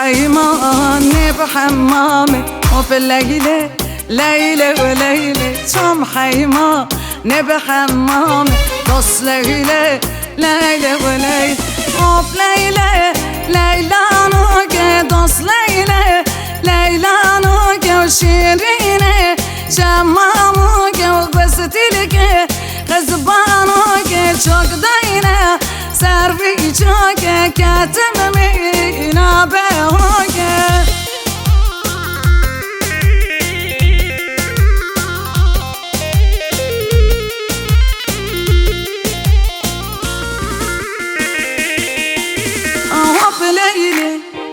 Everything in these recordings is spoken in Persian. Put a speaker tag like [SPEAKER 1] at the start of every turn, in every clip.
[SPEAKER 1] حيمان بحمامي وفي الليلة ليلة وليلة شم حيمان بحمامي بص ليلة ليلة وليلة وفي ليلة ليلة نوكي دوس ليلة ليلى نوكي وشيريني شماموكي وبستلكي غزبانوكي شوك داينة سرفي شوكي كاتممي نابهوكي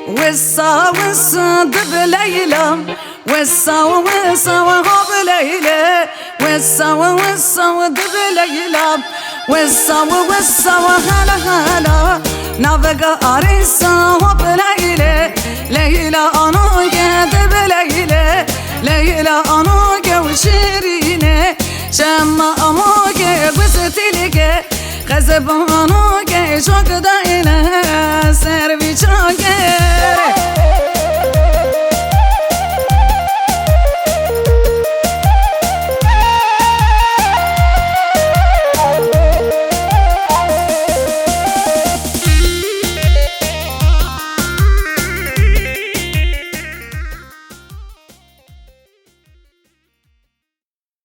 [SPEAKER 1] وسا وسا دب ليلى وسا وسا وهب ليلى وسا وسا دب ليلى وسا وسا وهلا هلا نافقا أريسا هب ليلى ليلى أنوك دب ليلى ليلى أنوك وشيريني شما أموك بستلك غزبانوك شوك دايلة سربي شوكي